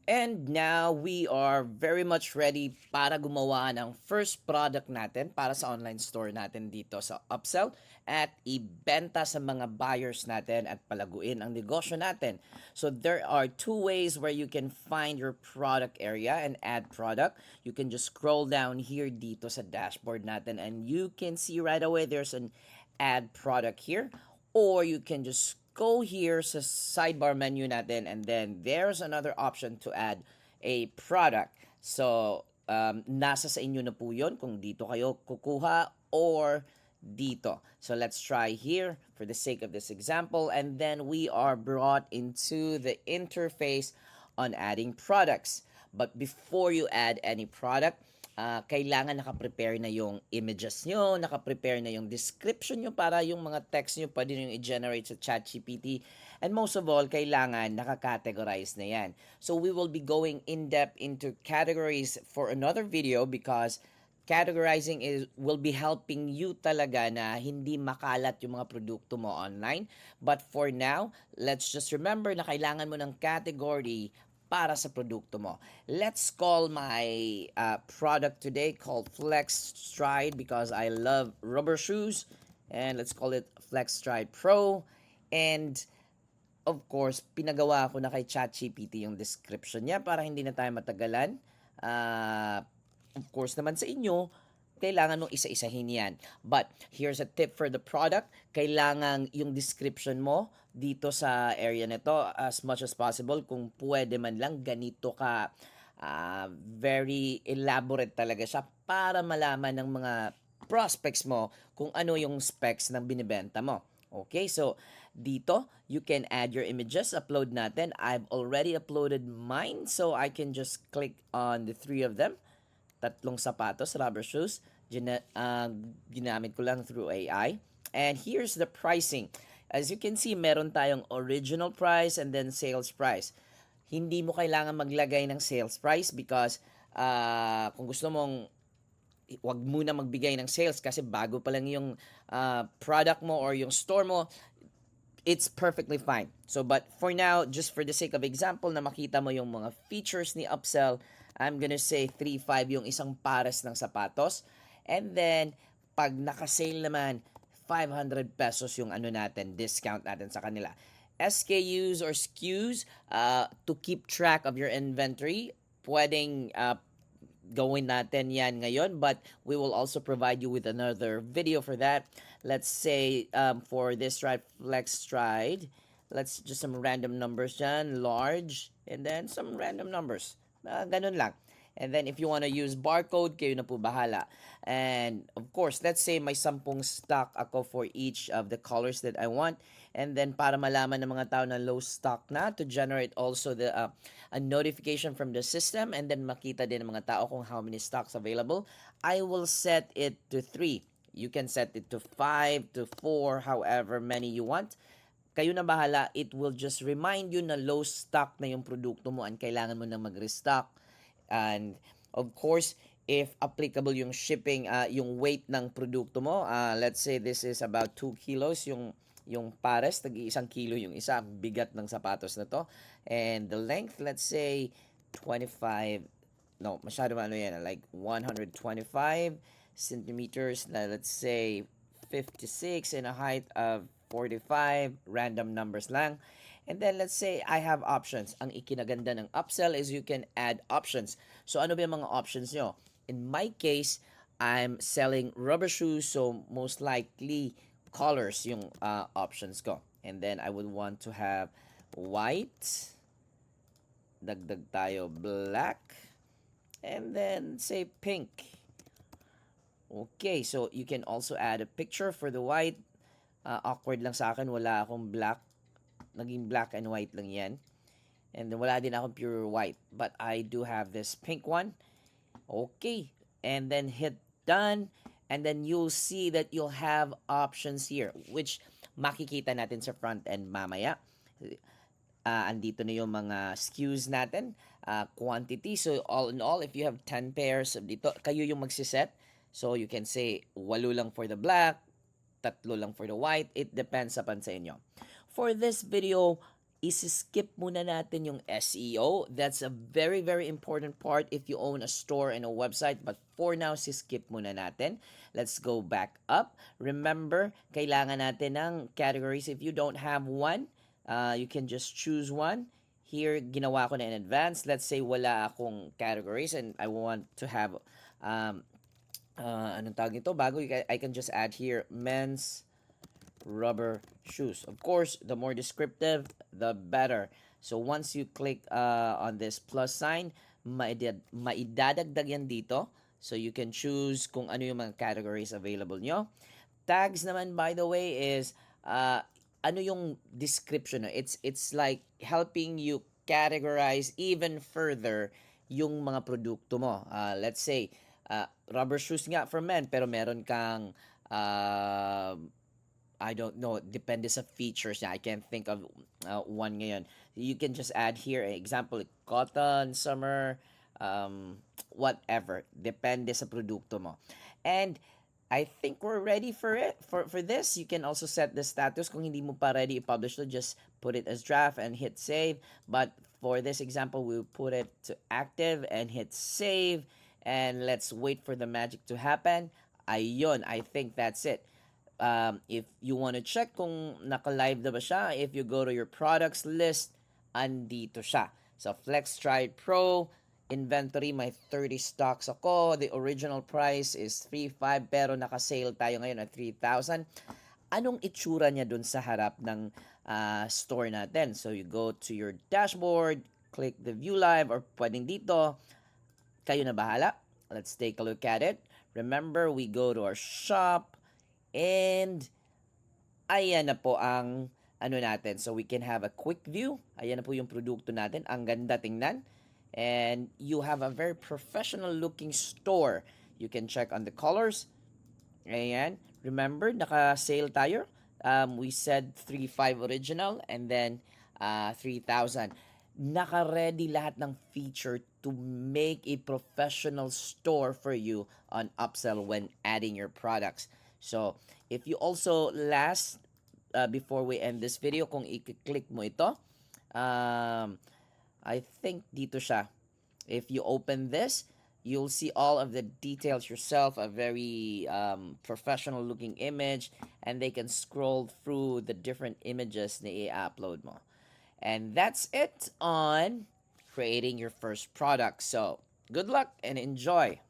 And now we are very much ready para gumawa ng first product natin para sa online store natin dito sa Upsell at ibenta sa mga buyers natin at palaguin ang negosyo natin. So there are two ways where you can find your product area and add product. You can just scroll down here dito sa dashboard natin and you can see right away there's an add product here, or you can just go here sa sidebar menu natin and then there's another option to add a product. So, nasa sa inyo na po yun kung dito kayo kukuha or dito. So, let's try here for the sake of this example, and then we are brought into the interface on adding products. But before you add any product, kailangan nakaprepare na yung images nyo, nakaprepare na yung description nyo para yung mga text nyo pwede nyo i-generate sa ChatGPT. And most of all, kailangan nakacategorize na yan. So we will be going in-depth into categories for another video because categorizing will be helping you talaga na hindi makalat yung mga produkto mo online. But for now, let's just remember na kailangan mo ng category para sa produkto mo. Let's call my product today called Flex Stride because I love rubber shoes. And let's call it Flex Stride Pro. And of course, pinagawa ko na kay ChatGPT yung description niya para hindi na tayo matagalan. Of course naman sa inyo, kailangan mong isa-isahin yan. But here's a tip for the product. Kailangan yung description mo dito sa area nito as much as possible. Kung pwede man lang, ganito ka very elaborate talaga siya para malaman ng mga prospects mo kung ano yung specs ng binibenta mo. Okay, so dito, you can add your images, upload natin. I've already uploaded mine, so I can just click on the three of them. Tatlong sapatos, rubber shoes. Ginamit ko lang through AI. And here's the pricing. As you can see, meron tayong original price and then sales price. Hindi mo kailangan maglagay ng sales price because kung gusto mong wag muna magbigay ng sales kasi bago pa lang yung product mo or yung store mo, it's perfectly fine. So, but for now, just for the sake of example na makita mo yung mga features ni Upsell, I'm gonna say 3.5 yung isang pares ng sapatos. And then, pag naka-sale naman, 500 pesos yung ano natin, discount natin sa kanila. SKUs or SKUs, to keep track of your inventory, pwedeng gawin natin yan ngayon, but we will also provide you with another video for that. Let's say for this stride, flex stride, let's just some random numbers dyan, large, and then some random numbers. Ganun lang. And then if you want to use barcode, kayo na po bahala. And of course, let's say may 10 stock ako for each of the colors that I want. And then para malaman ng mga tao na low stock na, to generate also the a notification from the system and then makita din ng mga tao kung how many stocks available, I will set it to 3. You can set it to 5, to 4, however many you want. Kayo na bahala. It will just remind you na low stock na yung produkto mo and kailangan mo na mag-restock. And of course, if applicable yung shipping, yung weight ng produkto mo, let's say this is about 2 kilos yung pares, tag-1 kilo yung isa, bigat ng sapatos na to. And the length, let's say 25, no, masyado ano yan, like 125 centimeters, let's say 56, and a height of 45, random numbers lang. And then let's say I have options. Ang ikinaganda ng Upsell is you can add options. So ano ba yung mga options nyo? In my case, I'm selling rubber shoes, so most likely colors yung options ko. And then I would want to have white, dagdag tayo black, and then say pink. Okay, so you can also add a picture for the white. Awkward lang sa akin, wala akong black. Naging black and white lang yan. And then wala din akong pure white. But I do have this pink one. Okay. And then hit done. And then you'll see that you'll have options here. Which makikita natin sa front end mamaya. Andito na yung mga SKUs natin. Quantity. So all in all, if you have 10 pairs, dito, kayo yung magsiset. So you can say 8 lang for the black, 3 lang for the white. It depends upon sa inyo. For this video, isi-skip muna natin yung SEO. That's a very, very important part if you own a store and a website. But for now, skip muna natin. Let's go back up. Remember, kailangan natin ng categories. If you don't have one, you can just choose one. Here, ginawa ko na in advance. Let's say wala akong categories and I want to have, anong tawag nito? Bago, I can just add here, men's rubber shoes. Of course, the more descriptive, the better. So once you click on this plus sign, maidadagdag yan dito. So you can choose kung ano yung mga categories available nyo. Tags naman, by the way, is ano yung description. It's like helping you categorize even further yung mga produkto mo. Let's say, rubber shoes nga for men, pero meron kang I don't know, depende sa features niya. I can't think of one ngayon. You can just add here, example, cotton, summer, whatever. Depende sa produkto mo. And I think we're ready for it. For this, you can also set the status. Kung hindi mo pa ready i-publish to, just put it as draft and hit save. But for this example, we'll put it to active and hit save. And let's wait for the magic to happen. Ayun, I think that's it. If you want to check kung naka-live na ba siya, if you go to your products list, andito siya. So, FlexStride Pro, inventory, may 30 stocks ako. The original price is 3,500 pero naka-sale tayo ngayon at 3,000. Anong itsura niya dun sa harap ng store natin? So, you go to your dashboard, click the view live, or pwedeng dito. Kayo na bahala. Let's take a look at it. Remember, we go to our shop, and ayan na po ang ano natin. So we can have a quick view. Ayan na po yung produkto natin. Ang ganda tingnan. And you have a very professional looking store. You can check on the colors. Ayan. Remember, naka-sale tayo. We said 3,500 original and then 3,000. Naka-ready lahat ng feature to make a professional store for you on Upsell when adding your products. So, if you also before we end this video, kung i-click mo ito, I think dito siya. If you open this, you'll see all of the details yourself, a very professional looking image, and they can scroll through the different images na i-upload mo. And that's it on creating your first product. So, good luck and enjoy!